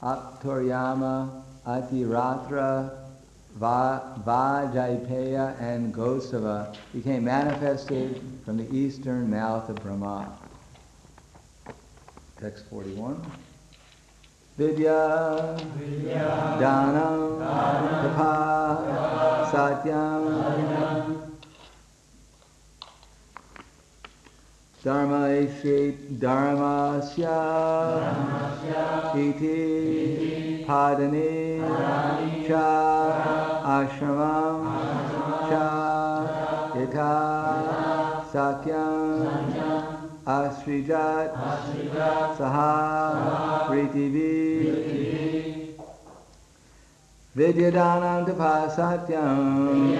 Aptoryama, Atiratra, Vajayapaya, and Gosava became manifested from the eastern mouth of Brahma. Text 41. Vidya, Dhanam, Tapa, Satyam, Dharmasya, Iti, Padani, Cha, Ashramam, Cha, Yata, Satyam, Asrijat, Saha, Pritivi, Vidyadanam Tapasatyam,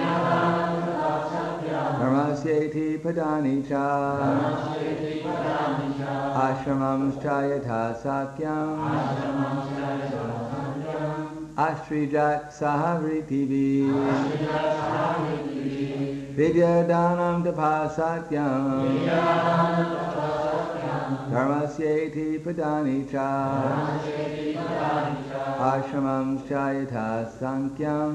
Dharmasyeti Padani Cha, Ashramam Chayata Sakyam, Astrijat Saha Pritivi, Vidyadanam Tapasatyam, Dharmasyeti Padani Cha, Ashramam Chayata Sankyam,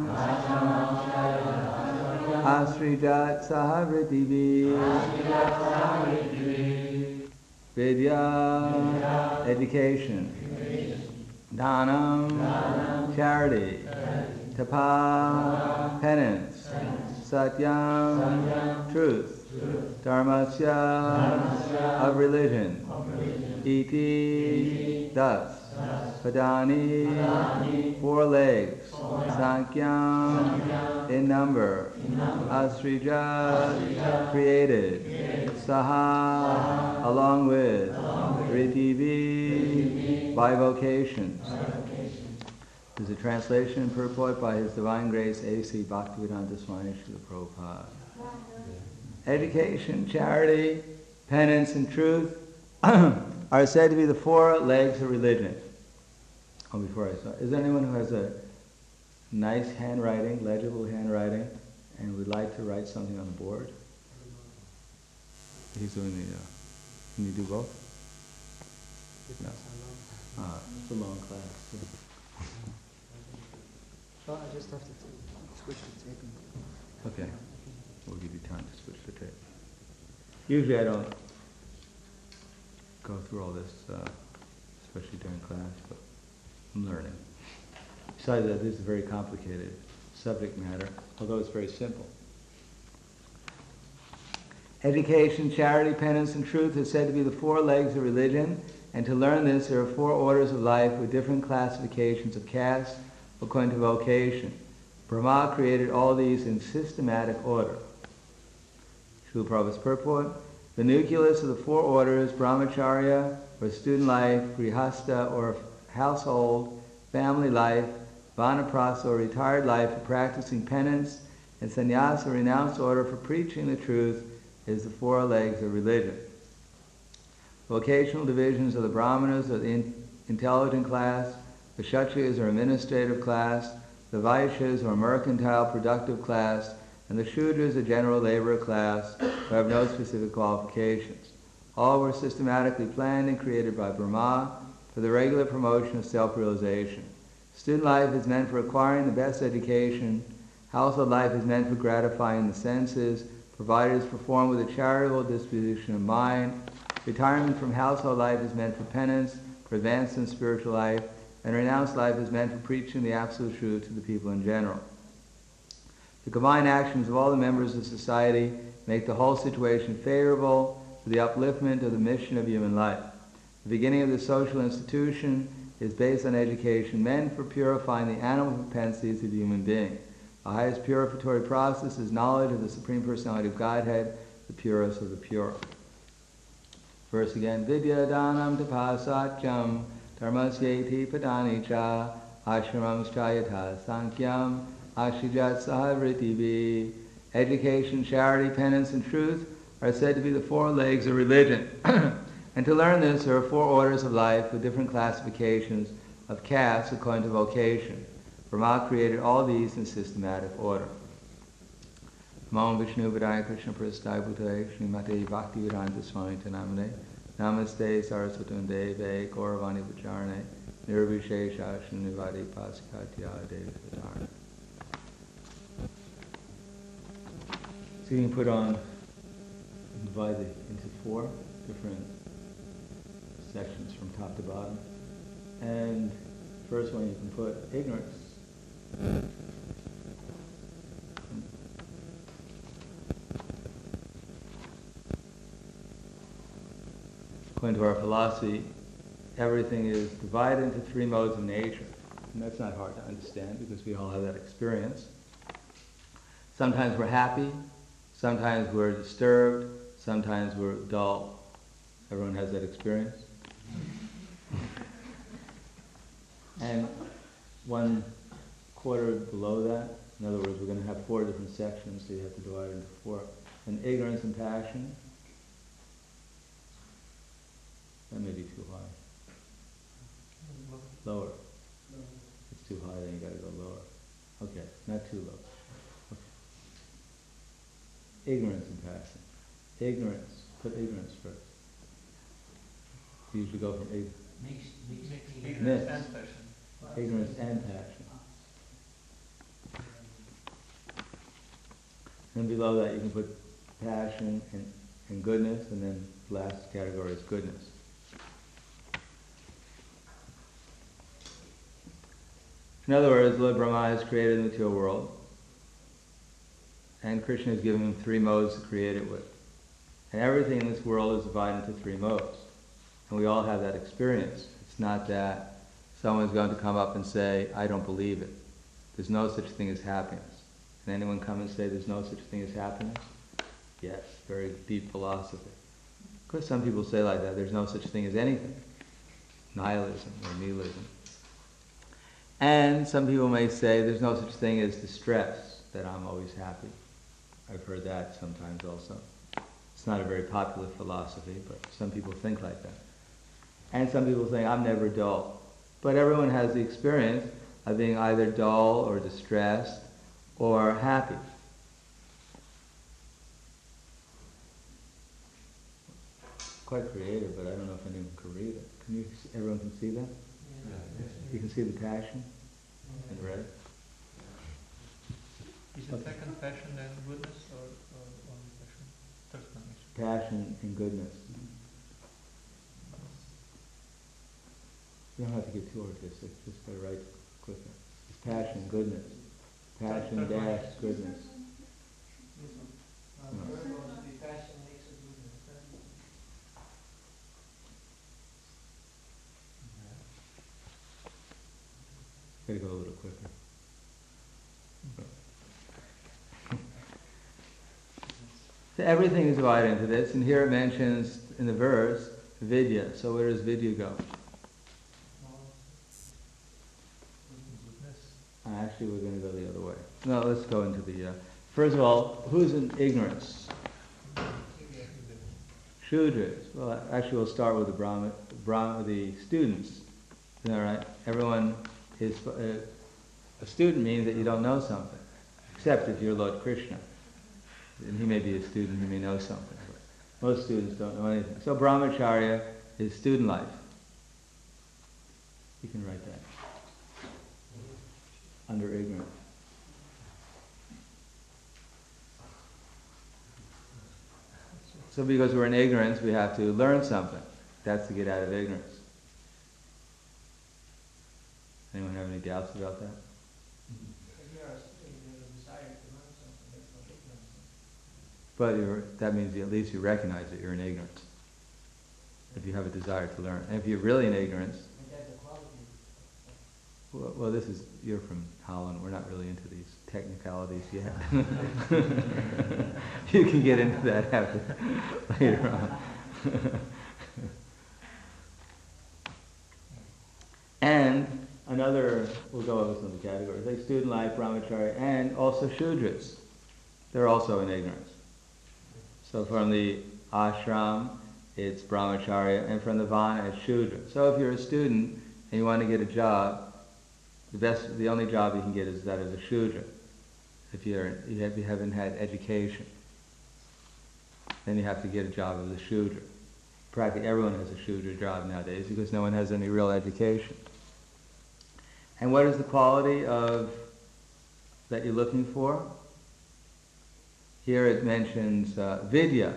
Asrijat Sahavritivi, Vidya, education, Dhanam, charity, Tapa, penance, Satyam, truth, Dharmasya, of religion, Iti, thus, Padani, 4 legs, Sankyam, in number, Asrija, created, Saha, along with, Ritivi, by vocations. This is a translation and purport by His Divine Grace A.C. Bhaktivedanta Swami Srila Prabhupada. Education, charity, penance, and truth are said to be the 4 legs of religion. Oh, before I start, is there anyone who has a nice handwriting, legible handwriting, and would like to write something on the board? He's doing the, can you do both? No. It's a long class. So. Well, I just have to switch the tape. Okay. We'll give you time to switch the tape. Usually I don't go through all this, especially during class, but I'm learning. Besides that, this is a very complicated subject matter, although it's very simple. Education, charity, penance, and truth is said to be the 4 legs of religion, and to learn this, there are 4 orders of life with different classifications of caste according to vocation. Brahma created all these in systematic order. Srila Prabhupada's purport: the nucleus of the 4 orders, brahmacharya, or student life, grihastha, or household, family life, vanaprastha, or retired life for practicing penance, and sannyasa, or renounced order for preaching the truth, is the 4 legs of religion. Vocational divisions of the brahmanas are the intelligent class, the kshatriyas are administrative class, the vaishyas are mercantile productive class, and the shudras a general laborer class who have no specific qualifications. All were systematically planned and created by Brahma for the regular promotion of self-realization. Student life is meant for acquiring the best education. Household life is meant for gratifying the senses, provided it is performed with a charitable disposition of mind. Retirement from household life is meant for penance, for advancement in spiritual life, and renounced life is meant for preaching the absolute truth to the people in general. The combined actions of all the members of society make the whole situation favorable for the upliftment of the mission of human life. The beginning of the social institution is based on education meant for purifying the animal propensities of human beings. The highest purificatory process is knowledge of the Supreme Personality of Godhead, the purest of the pure. Verse again, Vidya Dhanam Tapasatyam Dharmasyeti Padani Cha Ashramam Chayata Sankyam Ashijat Sahavritivi. Education, charity, penance, and truth are said to be the 4 legs of religion. And to learn this, there are 4 orders of life with different classifications of castes according to vocation. Brahma created all these in systematic order. Namo Vishnu Vidaya Krishna Prasthaya Bhutale Srimate Bhaktivedanta Swami Namane Namaste Saraswatam Deve Gauravani Vacharane nirvishesha nivadi pasikatya devatarna. So you can put on, divide it into 4 different sections from top to bottom. And first one you can put ignorance. According to our philosophy, everything is divided into 3 modes of nature. And that's not hard to understand because we all have that experience. Sometimes we're happy, sometimes we're disturbed, sometimes we're dull. Everyone has that experience? And 1/4 below that, in other words, we're going to have 4 different sections, so you have to divide it into 4. And ignorance and passion, that may be too high. Lower. It's too high, then you got to go lower. Okay, not too low. Okay. Ignorance and passion. Ignorance. Put ignorance first. You usually go from ignorance. Ignorance and passion. Ignorance and passion. And below that you can put passion and goodness, and then the last category is goodness. In other words, Lord Brahma has created the material world, and Krishna has given him 3 modes to create it with. And everything in this world is divided into 3 modes. And we all have that experience. It's not that someone's going to come up and say, I don't believe it. There's no such thing as happiness. Can anyone come and say there's no such thing as happiness? Yes, very deep philosophy. Of course some people say like that, there's no such thing as anything. Nihilism or nihilism. And some people may say there's no such thing as distress, that I'm always happy. I've heard that sometimes also. It's not a very popular philosophy, but some people think like that. And some people think I'm never dull. But everyone has the experience of being either dull or distressed or happy. Quite creative, but I don't know if anyone can read it. Everyone can see that? You can see the passion in red. Is it second passion and goodness or only passion? First one. Passion and goodness. You don't have to get too artistic, just by right clicker. It's passion, goodness. Passion dash goodness. No. Gotta go a little quicker. So everything is divided into this, and here it mentions in the verse vidya. So where does vidya go? Actually, we're going to go the other way. No, let's go into the... first of all, who's in ignorance? Shudras. Well, actually, we'll start with the students. Is that right? Everyone is... a student means that you don't know something, except if you're Lord Krishna. And he may be a student, he may know something. But most students don't know anything. So brahmacharya is student life. You can write that. Under ignorance. So because we're in ignorance, we have to learn something. That's to get out of ignorance. Anyone have any doubts about that? But that means at least you recognize that you're in ignorance. If you have a desire to learn. And if you're really in ignorance, well, you're from Holland. We're not really into these technicalities yet. You can get into that later on. And we'll go over some of the categories, like student life, brahmacharya, and also shudras. They're also in ignorance. So from the ashram, it's brahmacharya, and from the vana, it's shudra. So if you're a student and you want to get a job, the only job you can get is that as a shudra. If you haven't had education, then you have to get a job as a shudra. Practically everyone has a shudra job nowadays because no one has any real education. And what is the quality of that you're looking for? Here it mentions vidya.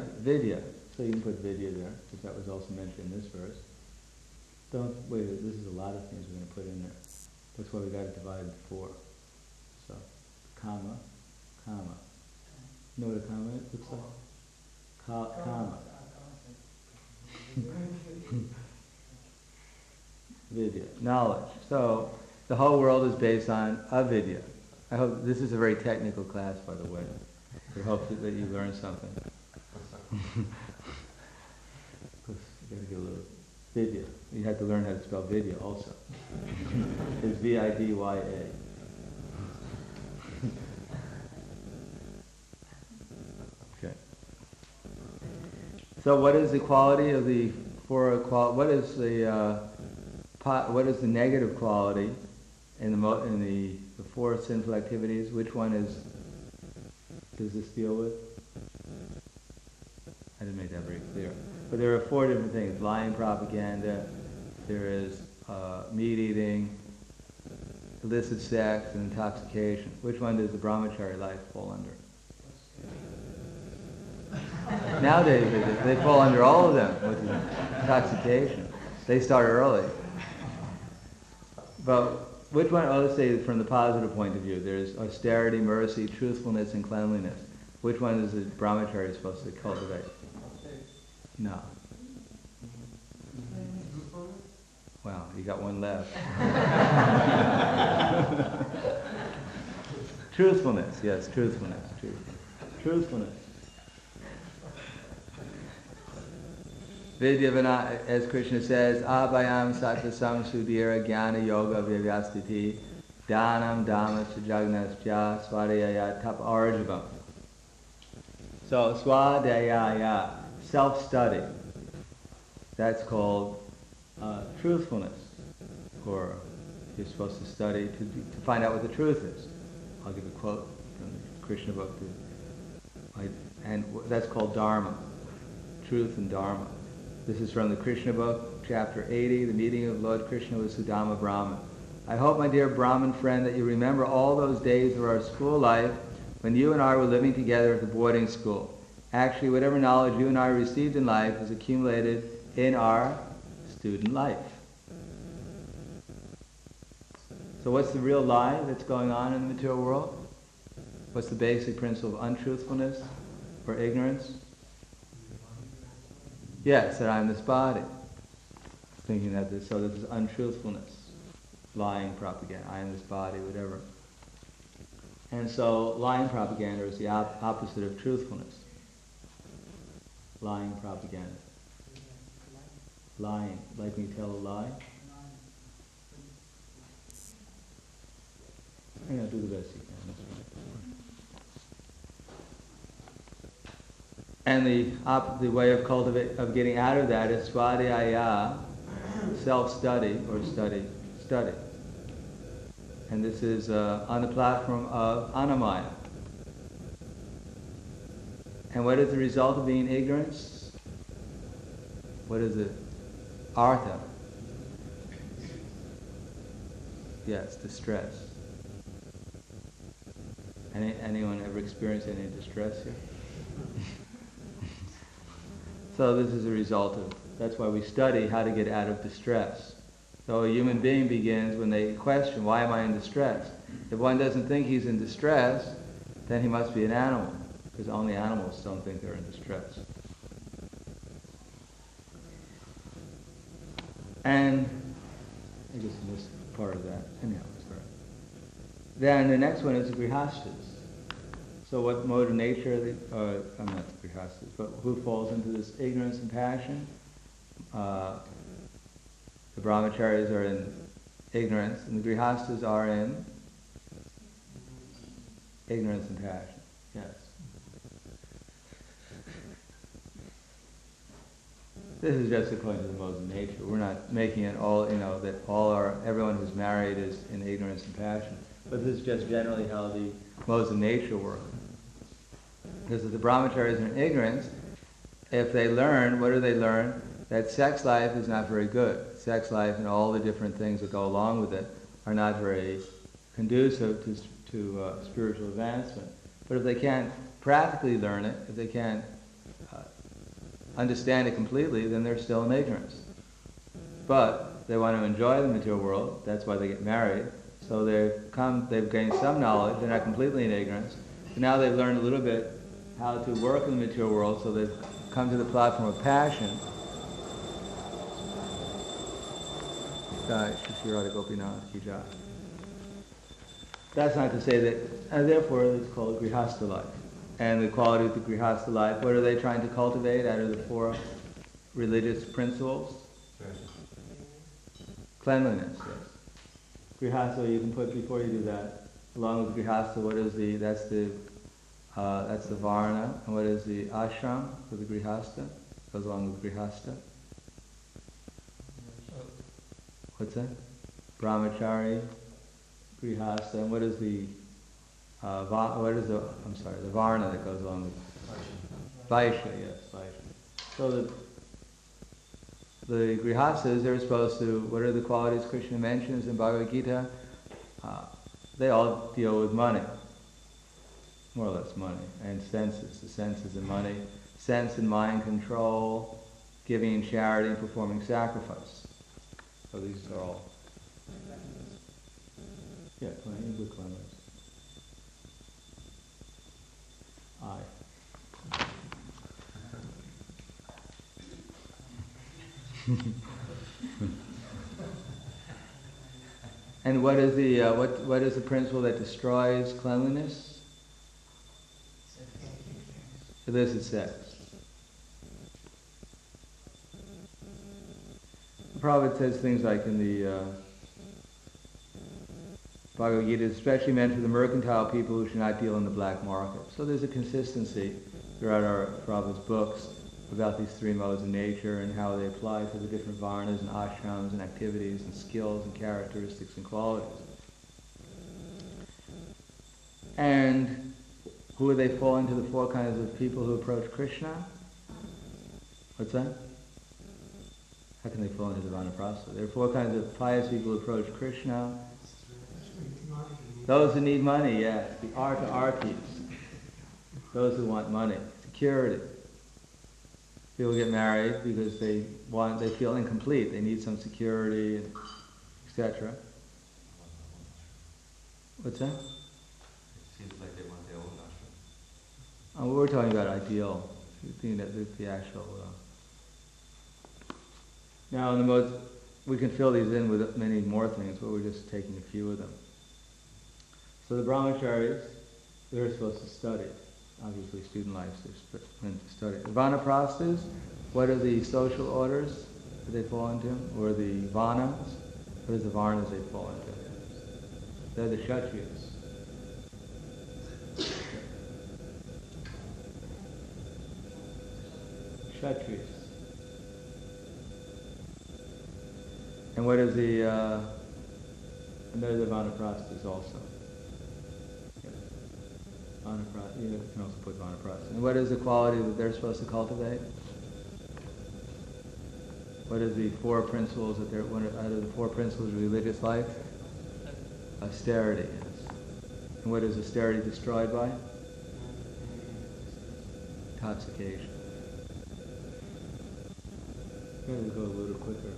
So you can put vidya there, because that was also mentioned in this verse. Don't wait. This is a lot of things we're going to put in there. That's why we got it divided into 4. So, kama. You know what a kama looks like? Kama. Vidya, knowledge. So the whole world is based on avidya. I hope this is a very technical class, by the way. I hope that you learn something. You got to get a little vidya. You have to learn how to spell vidya also. It's V-I-D-Y-A. Okay. So what is the quality of the what is the negative quality in the 4 sinful activities? Which one does this deal with? I didn't make that very clear. But there are 4 different things: lying, propaganda. There is meat eating, illicit sex, and intoxication. Which one does the brahmachari life fall under? Nowadays they fall under all of them with intoxication. They start early. But which one, let's say from the positive point of view, there's austerity, mercy, truthfulness, and cleanliness. Which one is the brahmachari supposed to cultivate? No. Well, you got one left. Truthfulness, yes, truthfulness. Truthfulness. Vidyavana, as Krishna says, abhayam satvasam sudhira jnana yoga vivyastiti dhanam dhamma sajagnasya swadhyaya tap arjavam. So swadhyaya, self-study, that's called truthfulness, or you're supposed to study to find out what the truth is. I'll give a quote from the Krishna book, and that's called dharma, truth and dharma. This is from the Krishna book, chapter 80, the meeting of Lord Krishna with Sudama Brahman. I hope, my dear Brahman friend, that you remember all those days of our school life when you and I were living together at the boarding school. Actually, whatever knowledge you and I received in life is accumulated in our student life. So what's the real lie that's going on in the material world? What's the basic principle of untruthfulness or ignorance? Yes, that I'm this body. Thinking that this is untruthfulness, lying propaganda. I am this body, whatever. And so lying propaganda is the opposite of truthfulness. Lying propaganda. Lying, like when you tell a lie. Do the best you can. That's right. And the way of getting out of that is swadhyaya, self-study, or study. And this is on the platform of anamaya. And what is the result of being ignorance? What is it? Artha. Yes, distress. Anyone ever experienced any distress here? So this is a result of, that's why we study how to get out of distress. So a human being begins when they question, why am I in distress? If one doesn't think he's in distress, then he must be an animal, because only animals don't think they're in distress. And I just missed part of that. Anyhow, sorry. Then the next one is the grihastas. So what mode of nature are they? I'm not the grihastas, but who falls into this ignorance and passion? The brahmacharis are in ignorance, and the grihastas are in ignorance and passion. Yes. This is just according to the modes of nature. We're not making it all, that everyone who's married is in ignorance and passion. But this is just generally how the modes of nature work. Because if the brahmacharis are in ignorance, if they learn, what do they learn? That sex life is not very good. Sex life and all the different things that go along with it are not very conducive to spiritual advancement. But if they can't practically learn it, if they can't understand it completely, then they're still in ignorance. But they want to enjoy the material world, that's why they get married. So they've gained some knowledge, they're not completely in ignorance. But now they've learned a little bit how to work in the material world, so they've come to the platform of passion. That's not to say that, and therefore it's called grihastha life. And the quality of the grihastha life, what are they trying to cultivate out of the 4 religious principles? Cleanliness, yes. Grihastha, you can put, before you do that, along with grihastha, what is that's the varna, and what is the ashram for the grihastha? Goes along with grihastha. What's that? Brahmachari, grihastha, and what is the varna that goes along with Vaishya, yes, Vaishya. So the grihasthas, they're supposed to, what are the qualities Krishna mentions in Bhagavad Gita? They all deal with money, more or less money, and senses, the senses and money, sense and mind control, giving and charity, and performing sacrifice. So these are all, yeah, good cleanliness. And what is the principle that destroys cleanliness? Illicit sex. The Prabhupada says things like in the Bhagavad Gita, especially meant for the mercantile people who should not deal in the black market. So there's a consistency throughout our Prabhupada's books about these 3 modes of nature and how they apply to the different varnas and ashrams and activities and skills and characteristics and qualities. And who do they fall into the 4 kinds of people who approach Krishna? What's that? How can they fall into the vanaprastha? There are 4 kinds of pious people who approach Krishna. Those who need money, yes, the artis. Those who want money, security. People get married because they feel incomplete. They need some security, etc. What's that? It seems like they want their own ashram. Oh, we're talking about ideal, the actual. Now, in the modes, we can fill these in with many more things, but we're just taking a few of them. So the brahmacharis, they're supposed to study. Obviously, student life is meant to study. The vanaprasthas, what are the social orders that they fall into? Or the vanas? What is the varnas they fall into? They're the kshatriyas. Kshatriyas. And what is the, and they're the vanaprasthas also. You can also put vanaprastha. And what is the quality that they're supposed to cultivate? What are the 4 principles that they're, out of the 4 principles of religious life? Austerity, yes. And what is austerity destroyed by? Intoxication. I'm going to go a little quicker.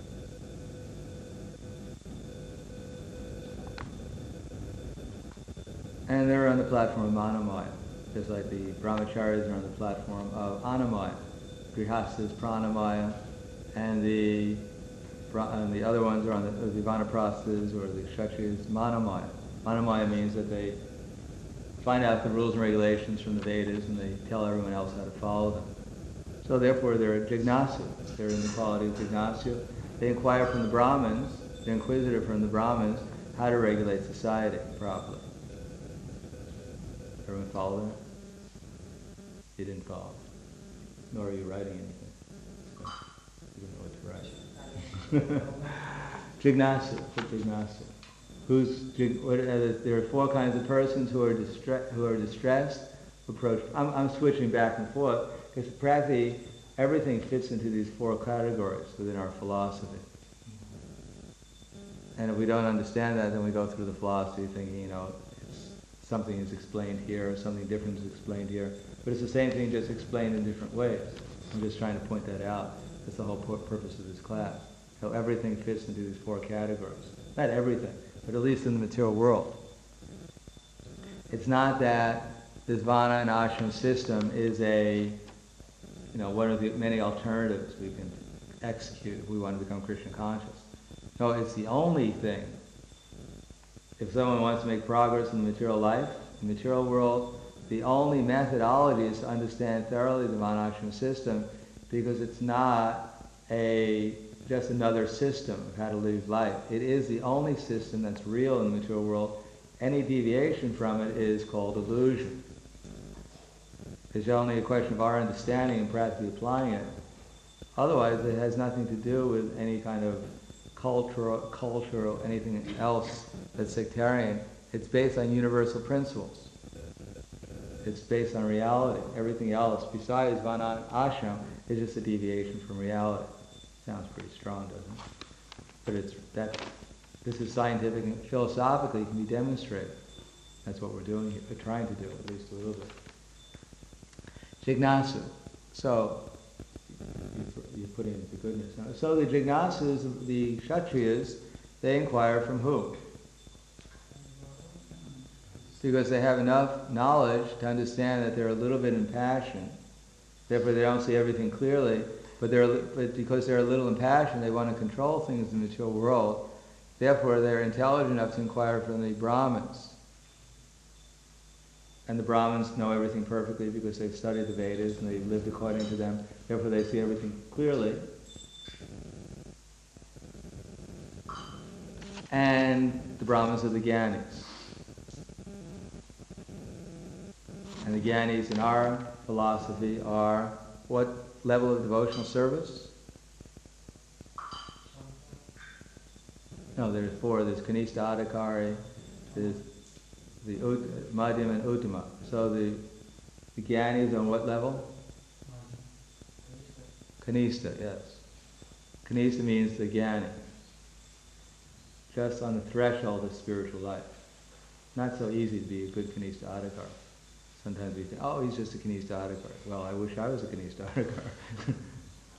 And they're on the platform of Manamaya, just like the brahmacharis are on the platform of Anamaya. Grihasthas, Pranamaya, and the other ones are on the vanaprasthas or the kshatriyas, Manamaya. Manamaya means that they find out the rules and regulations from the Vedas and they tell everyone else how to follow them. So therefore they're jignasu. They're in the quality of jignasu. They inquire from the Brahmins, they're inquisitive from the Brahmins, how to regulate society properly. Everyone follow that? You didn't follow. Nor are you writing anything. So you don't know what to write. Jignasu, put jignasu. There are 4 kinds of persons who are distressed, approach. I'm switching back and forth because practically everything fits into these 4 categories within our philosophy. And if we don't understand that, then we go through the philosophy thinking, something is explained here, or something different is explained here. But it's the same thing, just explained in different ways. I'm just trying to point that out. That's the whole purpose of this class. How everything fits into these four categories. Not everything, but at least in the material world. It's not that this vana and ashram system is one of the many alternatives we can execute if we want to become Krishna conscious. No, it's the only thing. If someone wants to make progress in the material life, in the material world, the only methodology is to understand thoroughly the varnashram system, because it's not just another system of how to live life. It is the only system that's real in the material world. Any deviation from it is called illusion. It's only a question of our understanding and practically applying it. Otherwise, it has nothing to do with any kind of culture or anything else that's sectarian. It's based on universal principles. It's based on reality. Everything else besides vana and ashram is just a deviation from reality. Sounds pretty strong, doesn't it? But this is scientific and philosophically can be demonstrated. That's what we're doing here. We're trying to do, at least a little bit. Jignasu. So, you put in the goodness now. So the jignasus, the kshatriyas, they inquire from who? Because they have enough knowledge to understand that they're a little bit impassioned. Therefore they don't see everything clearly, but because they're a little impassioned, they want to control things in the material world. Therefore they're intelligent enough to inquire from the Brahmins. And the Brahmins know everything perfectly because they've studied the Vedas and they've lived according to them. Therefore they see everything clearly. And the Brahmins are the Gyanis. And the Gyanis in our philosophy are what level of devotional service? No, there's four. There's Kanishta Adhikari, there's the Madhyam and Uttama. So the Gyanis on what level? Kanishta, yes. Kanishta means the Gyani. Just on the threshold of spiritual life. Not so easy to be a good Kanishta Adhikari. Sometimes we think, oh, he's just a Kanishta Adhikari. Well, I wish I was a Kanishta Adhikari.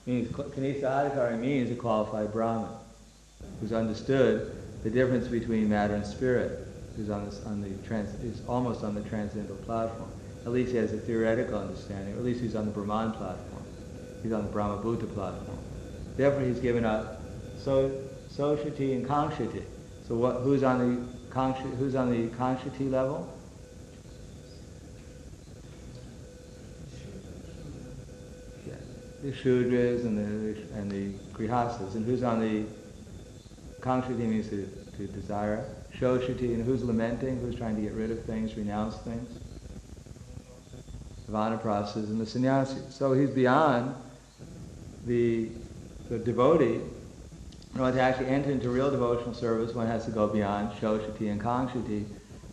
Kanishta Adhikari means a qualified Brahmin who's understood the difference between matter and spirit, who's is almost on the transcendental platform. At least he has a theoretical understanding, or at least he's on the Brahman platform. He's on the Brahma Bhuta platform. Therefore he's given up Soshati and Kangshati. So who's on the Kangshati level? Yeah. The Shudras and the Grihastas. And who's on the Kangshati means to desire. Shoshati, and who's lamenting, who's trying to get rid of things, renounce things? The Vanaprasthas and the sannyasis. So he's beyond the devotee. In order to actually enter into real devotional service, one has to go beyond Shoshati and Kangshati,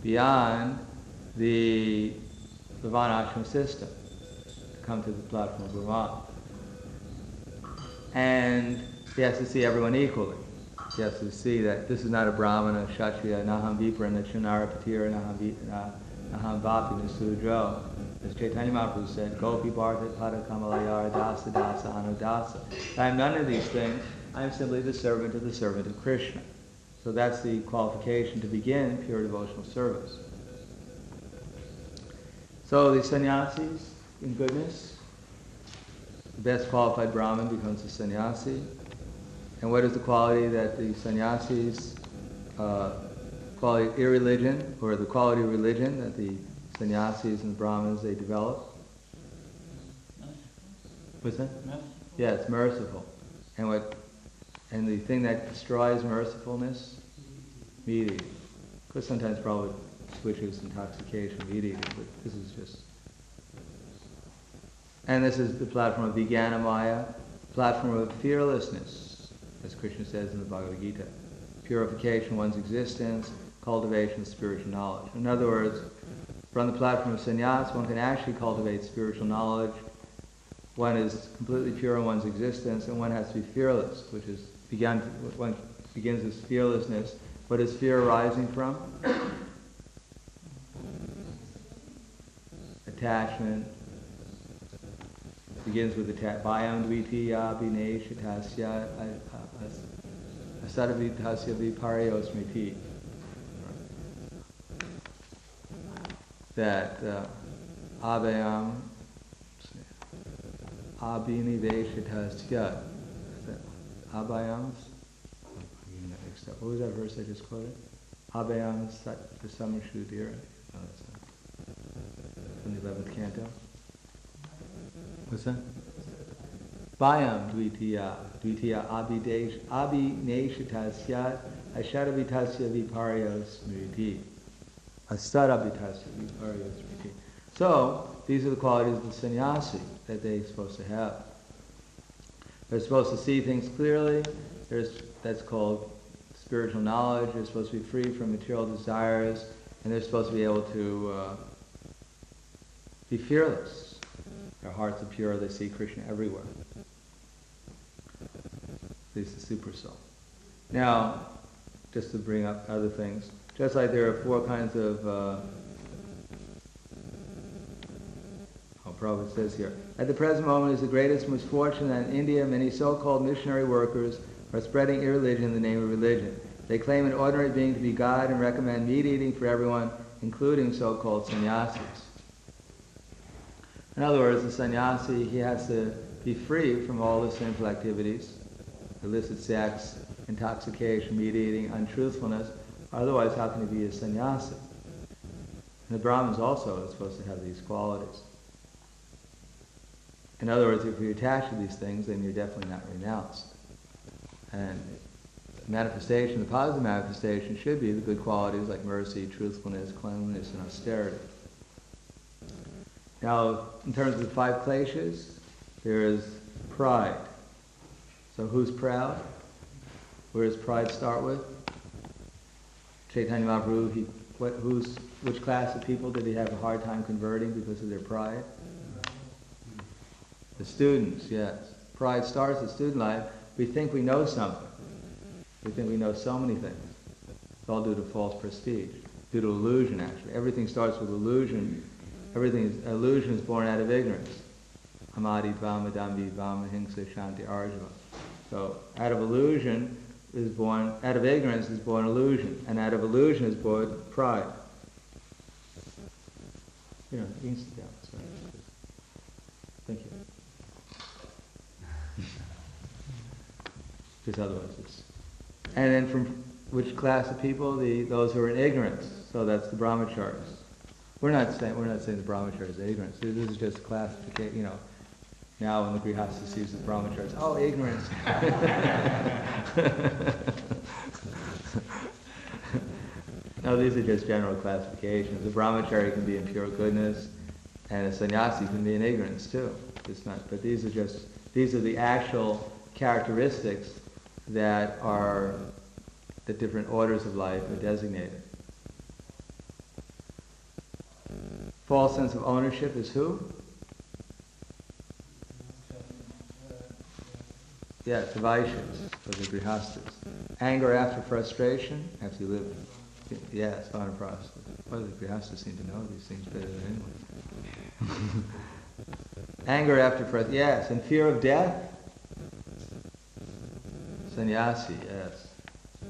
beyond the Varnashram system, to come to the platform of Brahman. And he has to see everyone equally. He has to see that this is not a Brahmana, Kshatriya, Naham Vipra, Nachanara Patira, Naham Vapi, Nasudro. As Chaitanya Mahaprabhu said, Gopi Bharta Pada Kamalayara Dasa Dasa Anudasa. I am none of these things. I am simply the servant of Krishna. So that's the qualification to begin pure devotional service. So the sannyasis, in goodness, the best qualified Brahmin becomes a sannyasi. And what is the quality that the sannyasis, quality irreligion, or the quality of religion that the sannyasis and Brahmins, they develop? What's that? Yeah, it's merciful. And the thing that destroys mercifulness? Meat eating. Of course, sometimes probably switches intoxication, meat eating, but this is just... And this is the platform of Vijnanamaya, platform of fearlessness, as Krishna says in the Bhagavad Gita. Purification of one's existence, cultivation of spiritual knowledge. In other words, from the platform of sannyas, one can actually cultivate spiritual knowledge. One is completely pure in one's existence, and one has to be fearless, which is one begins with fearlessness. What is fear arising from? Attachment. Begins with Bhayam dvitiya abhineshitasya asadavitasya viparyo smriti. That abhayam abhiniveshitasya. Abhayam. What was that verse I just quoted? Abhayam samasudira. From the 11th canto. What's that? Bhayam dvitiya abhineshitasya ashadavitasya viparyo smriti. Astadavitasya viparyo smriti. So, these are the qualities of the sannyasi that they're supposed to have. They're supposed to see things clearly. That's called spiritual knowledge. They're supposed to be free from material desires, and they're supposed to be able to be fearless. Their hearts are pure. They see Krishna everywhere. This is the super soul. Now, just to bring up other things, just like there are 4 kinds of Prabhupada says here, at the present moment is the greatest misfortune that in India many so-called missionary workers are spreading irreligion in the name of religion. They claim an ordinary being to be God and recommend meat eating for everyone, including so-called sannyasis. In other words, the sannyasi, he has to be free from all the sinful activities, illicit sex, intoxication, meat eating, untruthfulness. Otherwise, how can he be a sannyasi? And the Brahmins also are supposed to have these qualities. In other words, if you're attached to these things, then you're definitely not renounced. And manifestation, the positive manifestation should be the good qualities like mercy, truthfulness, cleanliness, and austerity. Now, in terms of the 5 kleshas, there is pride. So who's proud? Where does pride start with? Chaitanya Mahaprabhu, which class of people did he have a hard time converting because of their pride? The students, yes. Pride starts at student life. We think we know something. We think we know so many things. It's all due to false prestige, due to illusion, actually. Everything starts with illusion. Illusion is born out of ignorance. Amadi Vama Dambi Vama Hingsa Shanti Arjava. So out of illusion is born, out of ignorance is born illusion, and out of illusion is born pride. You know, you can sit down. Sorry. Thank you. Because otherwise it's... And then from which class of people? Those who are in ignorance. So that's the brahmacharis. We're not saying the brahmacharis are ignorance. This is just classification, you know. Now when the grihasta sees the brahmacharis, oh, ignorance. No, these are just general classifications. The brahmachari can be in pure goodness, and a sannyasi can be in ignorance too. It's not, but these are the actual characteristics that are the different orders of life are designated. False sense of ownership is who? Yes, the vaishyas, or the grihastas. Anger after frustration, after you live, yes, vanaprastha. Well, the grihastas seem to know these things better than anyone. Anger after frustration, yes, and fear of death? Sannyasi, yes.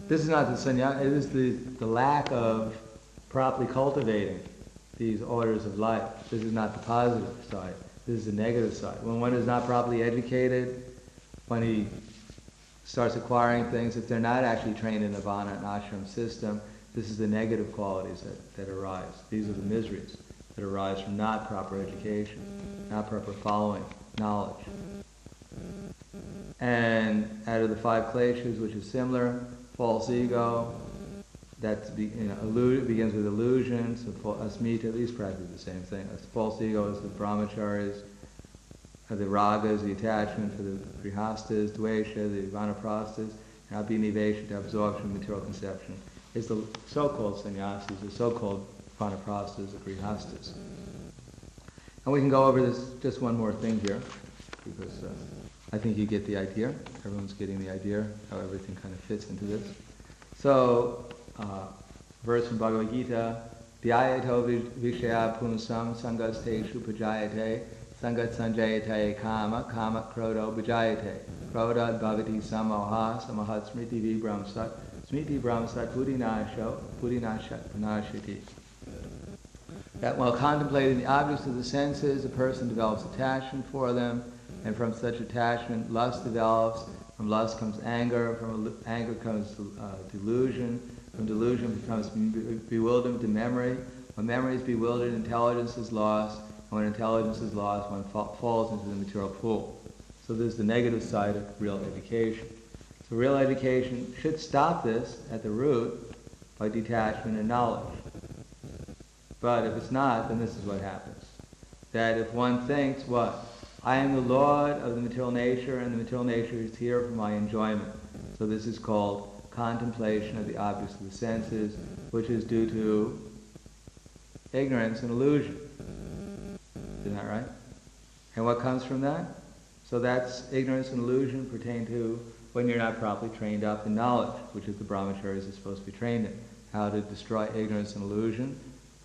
This is not the sannyasi, it is the lack of properly cultivating these orders of life. This is not the positive side. This is the negative side. When one is not properly educated, when he starts acquiring things, if they're not actually trained in the Varna and ashram system, this is the negative qualities that arise. These are the miseries that arise from not proper education, not proper following, knowledge. And out of the 5 kleshas, which is similar, false ego, that begins with illusion, so asmita, these practice the same thing. False ego is the brahmacharis, the ragas, the attachment for the grihastas, dvesha, the vanaprasthas, and abhinivesha, the absorption of material conception, is the so-called sannyasis, the so-called vanaprasthas, the grihastas. And we can go over this, just one more thing here, because I think you get the idea. Everyone's getting the idea how everything kind of fits into this. So, verse from Bhagavad Gita, Dhyayato vishaya punsam sangaste shupajayate sangat sanjayate kama kama krodo bhajayate kroda bhavati samoha samahat smriti vibramsat smriti brahmasat buddhinasho buddhinashat panashiti. That while contemplating the objects of the senses, a person develops attachment for them, and from such attachment lust develops. From lust comes anger, from anger comes delusion, from delusion becomes bewilderment to memory. When memory is bewildered, intelligence is lost, and when intelligence is lost, one falls into the material pool. So there's the negative side of real education. So real education should stop this at the root by detachment and knowledge. But if it's not, then this is what happens. That if one thinks, what? I am the Lord of the material nature, and the material nature is here for my enjoyment. So this is called contemplation of the objects of the senses, which is due to ignorance and illusion. Isn't that right? And what comes from that? So that's ignorance and illusion pertain to when you're not properly trained up in knowledge, which is the brahmacharis is supposed to be trained in. How to destroy ignorance and illusion,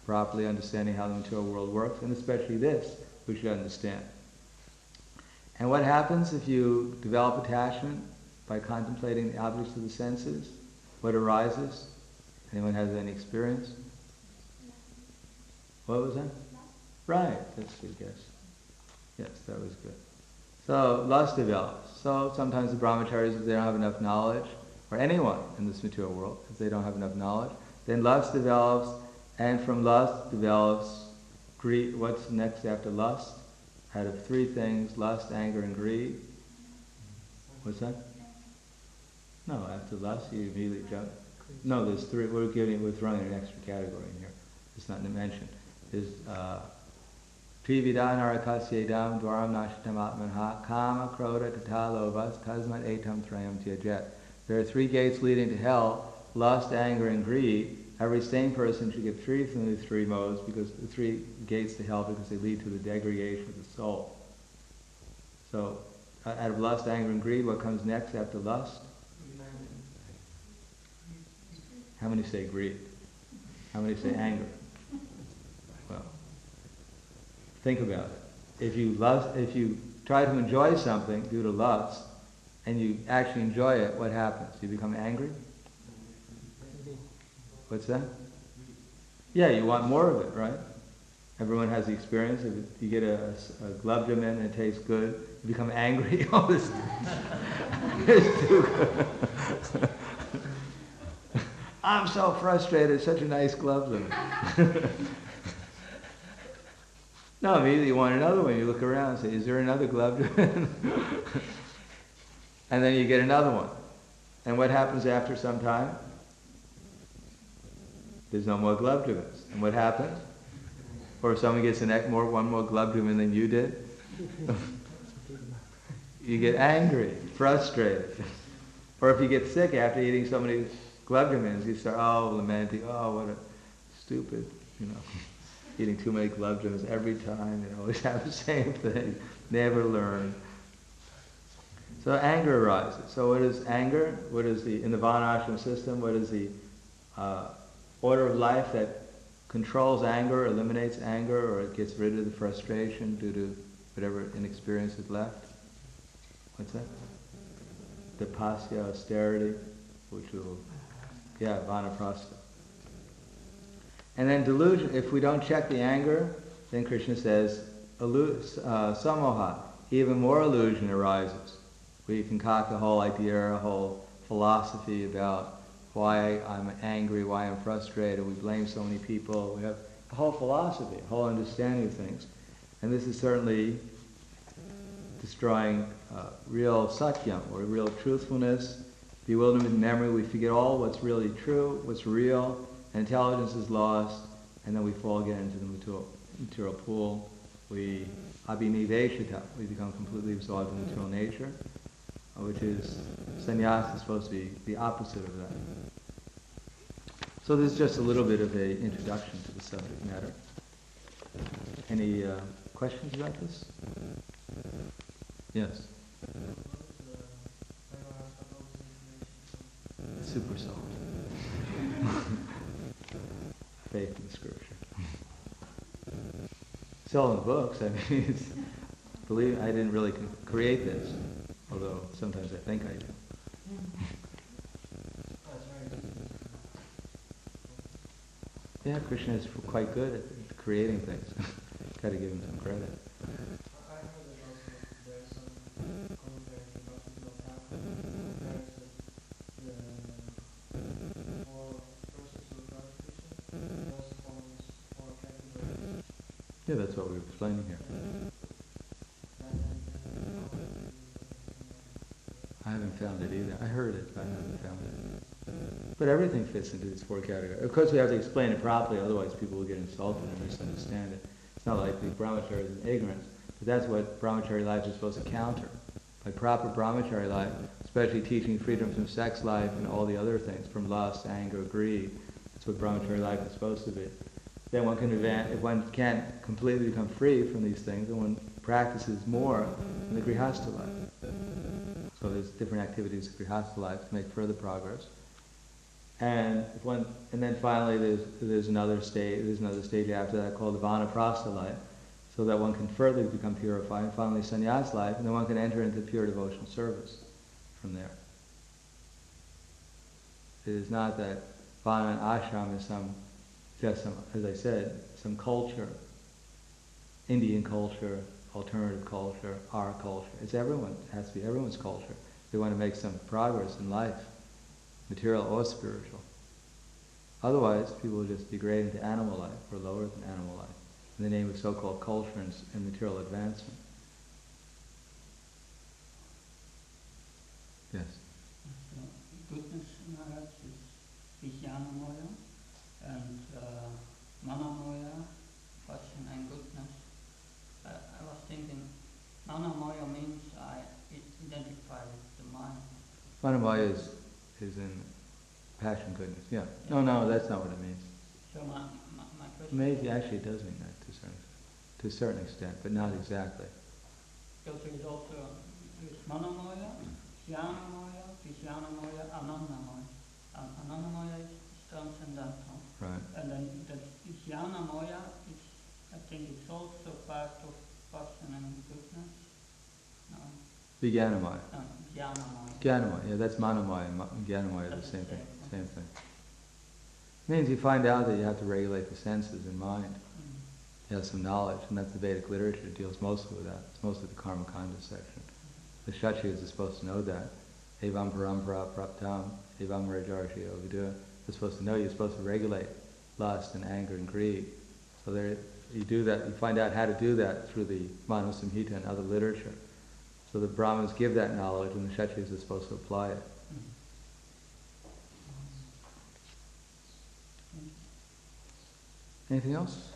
properly understanding how the material world works, and especially this, we should understand. And what happens if you develop attachment by contemplating the objects of the senses? What arises? Anyone has any experience? What was that? Right, that's a good guess. Yes, that was good. So lust develops. So sometimes the brahmacharis, if they don't have enough knowledge, or anyone in this material world, if they don't have enough knowledge, then lust develops, and from lust develops greed. What's next after lust? Out of three things, lust, anger, and greed. What's that? No, after lust you immediately jump. No, there's three. We're throwing an extra category in here. It's not mentioned. There's Trividan arakasyedam dwaram nashitam atmanha kama kroda tata lovas tasmat etam trayam tyajet. There are three gates leading to hell: lust, anger, and greed. Every sane person should get free from these three modes, because the three gates to hell, because they lead to the degradation of the soul. So, out of lust, anger, and greed, what comes next after lust? How many say greed? How many say anger? Well, think about it. If you try to enjoy something due to lust, and you actually enjoy it, what happens? You become angry? What's that? Yeah, you want more of it, right? Everyone has the experience. If you get a gulab jamun and it tastes good, you become angry. Oh, this it's too good. I'm so frustrated. It's such a nice gulab jamun. No, immediately you want another one. You look around and say, is there another gulab jamun? And then you get another one. And what happens after some time? There's no more gulab jamuns. And what happens? Or if someone gets one more gulab jamun than you did, you get angry, frustrated. Or if you get sick after eating so many gulab jamuns, you start, lamenting, what a stupid, eating too many gulab jamuns every time, always have the same thing, never learn. So anger arises. So what is anger? What is in the varnasrama system, what is the order of life that controls anger, eliminates anger, or it gets rid of the frustration due to whatever inexperience is left? What's that? Tapasya, austerity, which will, vanaprastha. And then delusion, if we don't check the anger, then Krishna says, samoha, even more illusion arises. We concoct a whole idea, a whole philosophy about why I'm angry, why I'm frustrated, we blame so many people. We have a whole philosophy, a whole understanding of things. And this is certainly destroying real satyam, or real truthfulness, bewilderment in memory. We forget all what's really true, what's real, and intelligence is lost, and then we fall again into the material pool. We abhiniveshita, we become completely absorbed in material nature, which is, sannyasa is supposed to be the opposite of that. So this is just a little bit of an introduction to the subject matter. Any questions about this? Yes? Super soft. Faith in the scripture. It's all in the books. I mean, it's, believe I didn't really create this, although sometimes I think I do. Yeah, Krishna is quite good at creating things. Got to give him some credit. Yeah, that's what we're explaining here. I haven't found it either. I heard it, but I haven't found it. But everything fits into these four categories. Of course, we have to explain it properly, otherwise people will get insulted and misunderstand it. It's not like the brahmachari is ignorance, but that's what brahmachari life is supposed to counter. By proper brahmachari life, especially teaching freedom from sex life and all the other things, from lust, anger, greed, that's what brahmachari life is supposed to be. Then one can if one can't completely become free from these things, then one practices more in the grihastha life. So there's different activities in grihastha life to make further progress. And then finally there's another stage after that called the vanaprastha life, so that one can further become purified, and finally sannyas life, and then one can enter into pure devotional service from there. It is not that vana and ashram is just some, as I said, some culture, Indian culture, alternative culture, our culture. It's everyone. It has to be everyone's culture. They want to make some progress in life, material or spiritual. Otherwise, people will just degrade into animal life or lower than animal life in the name of so-called culture and material advancement. Yes? Goodness Maharaj is Vijnanamoya and Manamoya, passion and goodness. I was thinking, Manamoya means I identify with the mind. Manamoya is in passion, goodness, yeah. No, that's not what it means. So my question Maybe actually it does mean that to a certain extent, but not exactly. because there is also Manamoya, Jnanamoya, Vijnanamoya, Anandamoya. Anandamoya is transcendental. Right. And then the Jnanamoya is, I think it's also part of passion and goodness. No, Vijnanamoya. Jnanamoya. Jnanamoya, yeah, that's Manamoya and Jnanamoya, the same thing. Same thing. It means you find out that you have to regulate the senses and mind. You have some knowledge, and that's the Vedic literature. It deals mostly with that. It's mostly the Karma Kanda section. The Kshatriyas are supposed to know that. Evam parampara praptam, evam rajarshi yovidura. You're supposed to know, you're supposed to regulate lust and anger and greed. So there, you do that, you find out how to do that through the Manu Samhita and other literature. So the Brahmins give that knowledge, and the Kshatriyas are supposed to apply it. Anything else?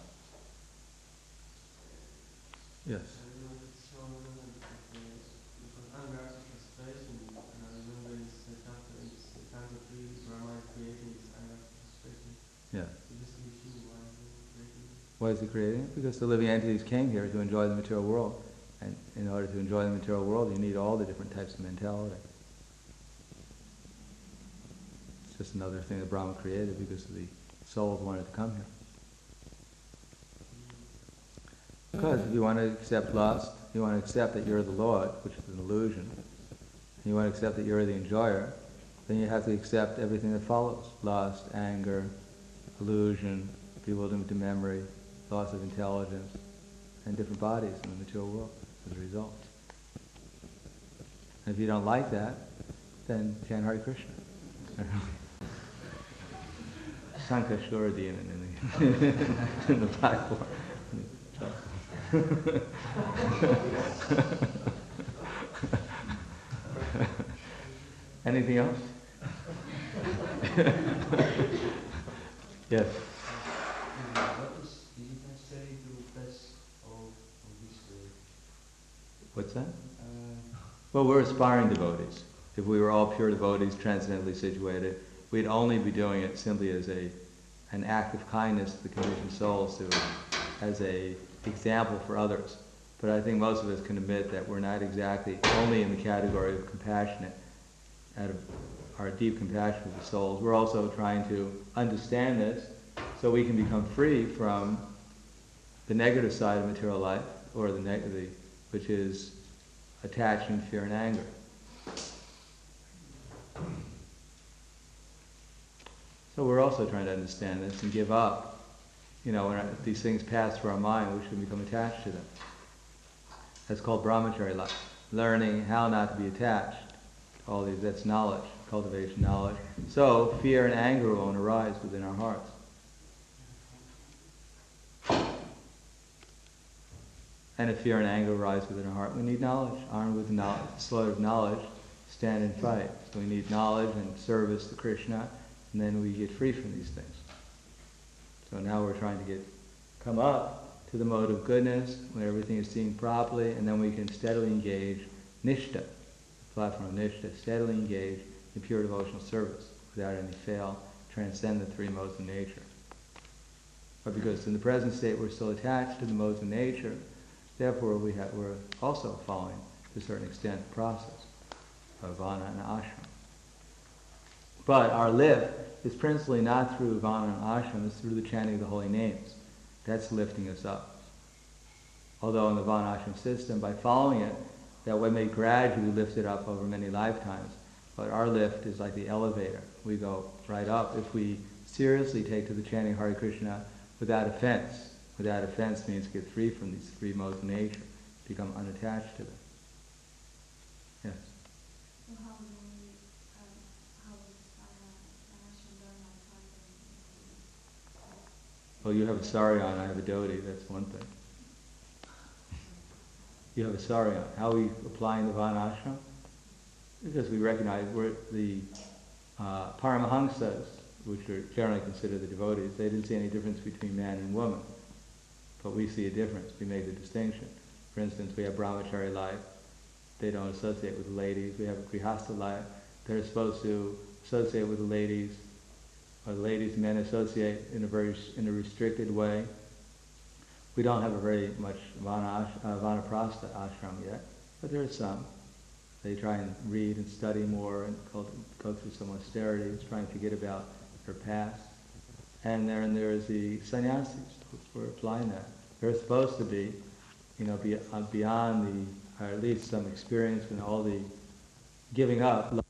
Yes. Yeah. Why is he creating it? Because the living entities came here to enjoy the material world. And in order to enjoy the material world, you need all the different types of mentality. It's just another thing that Brahma created because the souls wanted to come here. Because if you want to accept lust, you want to accept that you're the Lord, which is an illusion, and you want to accept that you're the enjoyer, then you have to accept everything that follows. Lust, anger, illusion, bewilderment to memory, loss of intelligence, and different bodies in the material world as a result. And if you don't like that, then chant Hare Krishna. Sankashura in the platform. Anything else? Yes. What's that? Well, we're aspiring devotees. If we were all pure devotees, transcendently situated, we'd only be doing it simply as an act of kindness to the conditioned souls, as a example for others. But I think most of us can admit that we're not exactly only in the category of compassionate, out of our deep compassion for the souls. We're also trying to understand this so we can become free from the negative side of material life, or the negative, which is attachment, fear, and anger. So we're also trying to understand this and give up. You know, when these things pass through our mind, we should become attached to them. That's called brahmachari life. Learning how not to be attached to all these, that's knowledge, cultivation knowledge. So fear and anger won't arise within our hearts. And if fear and anger arise within our heart, we need knowledge. Armed with knowledge, sword of knowledge, stand and fight. So we need knowledge and service to Krishna, and then we get free from these things. So now we're trying to come up to the mode of goodness, when everything is seen properly, and then we can steadily engage nishta, the platform of nishta, steadily engage in pure devotional service without any fail, transcend the three modes of nature. But because in the present state we're still attached to the modes of nature, therefore we're also following, to a certain extent, the process of vana and ashram. But our lift is principally not through vana and ashram, it's through the chanting of the holy names. That's lifting us up. Although in the varnashram system, by following it, that we may gradually lift it up over many lifetimes. But our lift is like the elevator. We go right up if we seriously take to the chanting Hare Krishna without offense. Without offense means get free from these three modes of nature, become unattached to them. Yes? So how was Varnashram done outside? Well, you have a saryan, I have a dhoti, that's one thing. You have a saryan. How are we applying the varnashram? Because we recognize we're the Paramahamsas, which are generally considered the devotees, they didn't see any difference between man and woman. But we see a difference. We make the distinction. For instance, we have brahmachari life. They don't associate with the ladies. We have a grihastha life. They're supposed to associate with the ladies. Or the ladies and men associate in a restricted way. We don't have a very much vanaprastha ashram yet, but there are some. They try and read and study more and go through some austerities, trying to forget about their past. And then there's the sannyasis. We're applying that. They're supposed to be, beyond or at least some experience in all the giving up.